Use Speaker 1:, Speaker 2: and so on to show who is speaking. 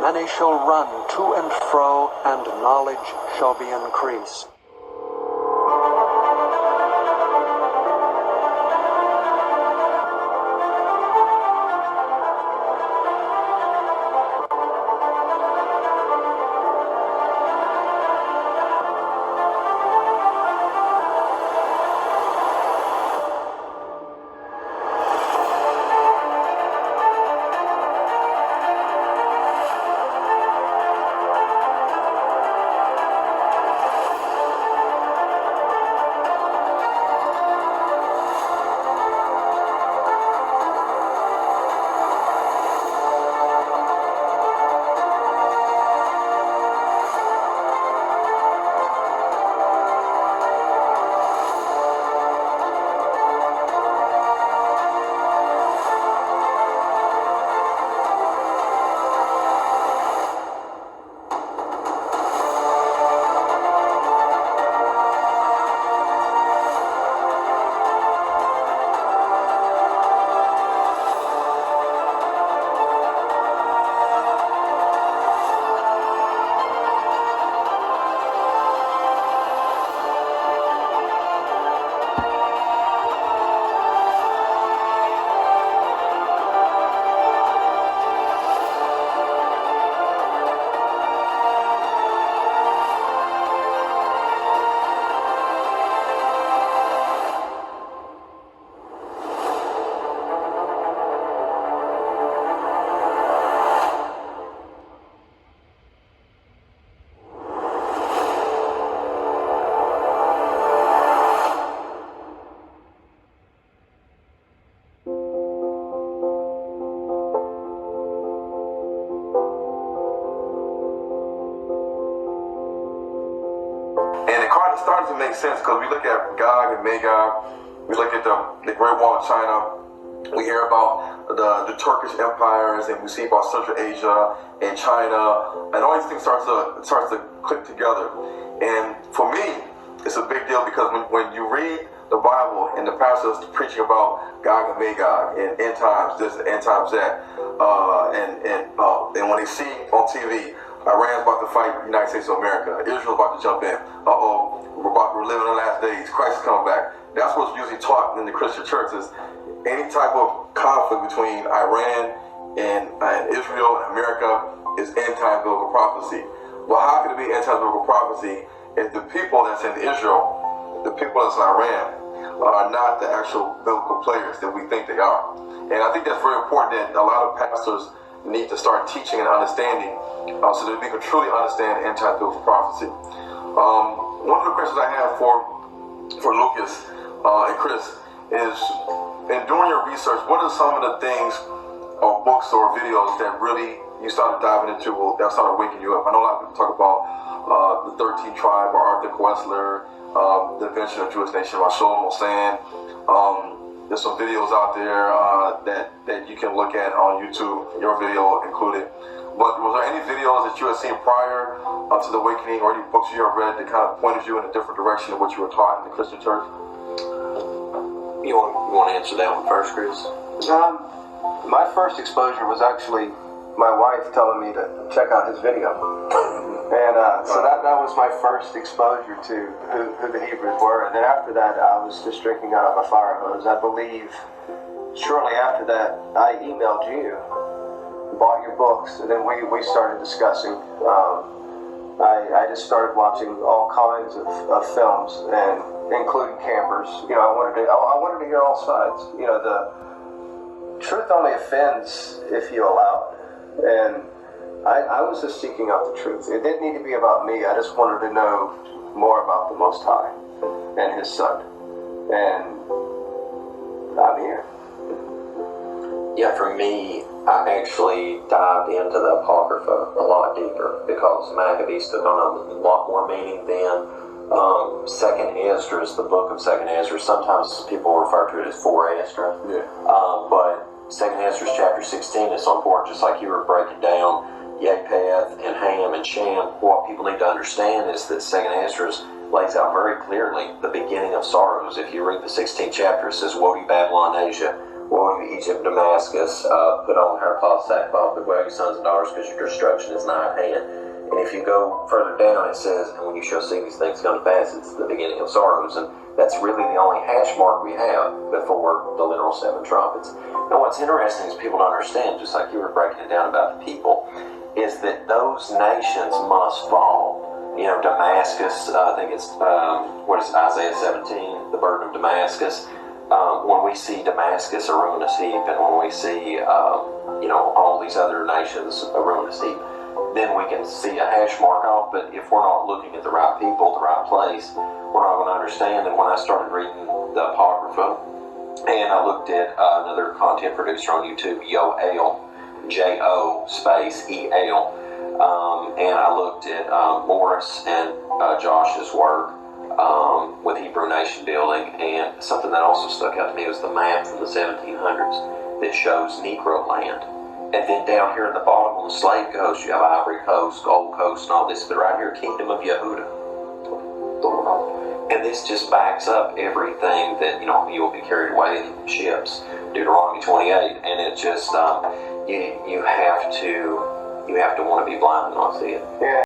Speaker 1: many shall run to and fro, and knowledge shall be increased.
Speaker 2: Starting to make sense because we look at Gog and Magog, we look at the Great Wall of China, we hear about the Turkish empires, and we see about Central Asia and China, and all these things starts to click together. And for me, it's a big deal because when you read the Bible and the pastors preaching about Gog and Magog and end times this and end times that, and when they see on TV, Iran's about to fight the United States of America, Israel's about to jump in, we're living in the last days, Christ is coming back. That's what's usually taught in the Christian churches. Any type of conflict between Iran and Israel and America is end-time biblical prophecy. Well, how can it be end-time biblical prophecy if the people that's in Israel, the people that's in Iran, are not the actual biblical players that we think they are? And I think that's very important that a lot of pastors need to start teaching and understanding so that we can truly understand end-time biblical prophecy. One of the questions I have for Lucas and Chris is, in doing your research, what are some of the things or books or videos that really you started diving into that started waking you up? I know a lot of people talk about the 13th tribe or Arthur Koestler, the invention of Jewish nation by Shlomo Sand. There's some videos out there that you can look at on YouTube, your video included. But was there any videos that you had seen prior to the awakening, or any books you have read that kind of pointed you in a different direction of what you were taught in the Christian church?
Speaker 3: You want to answer that one first, Chris?
Speaker 4: My first exposure was actually my wife telling me to check out his video. And so that was my first exposure to who the Hebrews were. And then after that, I was just drinking out of a fire hose. I believe shortly after that, I emailed you, bought your books, and then we started discussing. I just started watching all kinds of films, and including campers. I wanted to hear all sides. The truth only offends if you allow it. And I was just seeking out the truth. It didn't need to be about me. I just wanted to know more about the Most High and His Son. And I'm here.
Speaker 3: Yeah, for me, I actually dived into the Apocrypha a lot deeper because Maccabees took on a lot more meaning than Second Esdras, the book of Second Esdras. Sometimes people refer to it as 4 Esdras.
Speaker 2: Yeah.
Speaker 3: But Second Esdras chapter 16 is so important, just like you were breaking down Japheth and Ham and Shem. What people need to understand is that Second Esdras lays out very clearly the beginning of sorrows. If you read the 16th chapter, it says, "Woe to you, Babylon, Asia. Woe to going to Egypt, Damascus, put on haircloth, sackcloth, bewail your sons and daughters, because your destruction is nigh at hand. And if you go further down, it says, and when you shall see these things come to pass, it's the beginning of sorrows. And that's really the only hash mark we have before the literal 7 trumpets. Now, what's interesting is people don't understand, just like you were breaking it down about the people, is that those nations must fall. You know, Damascus, I think it's, what is it, Isaiah 17, the burden of Damascus. When we see Damascus a ruinous heap, and when we see, you know, all these other nations a ruinous heap, then we can see a hash mark off. But if we're not looking at the right people, the right place, we're not going to understand. And when I started reading the Apocrypha, and I looked at another content producer on YouTube, Yoel, J-O space E-L, and I looked at Morris and Josh's work with Hebrew Nation Building, and something that also stuck out to me was the map from the 1700s that shows Negro land. And then down here at the bottom on the Slave Coast, you have Ivory Coast, Gold Coast, and all this, but right here, Kingdom of Yehuda, the world. And this just backs up everything that, you know, you will be carried away in ships, Deuteronomy 28, and it just, you have to want to be blind and not see it.
Speaker 4: Yeah.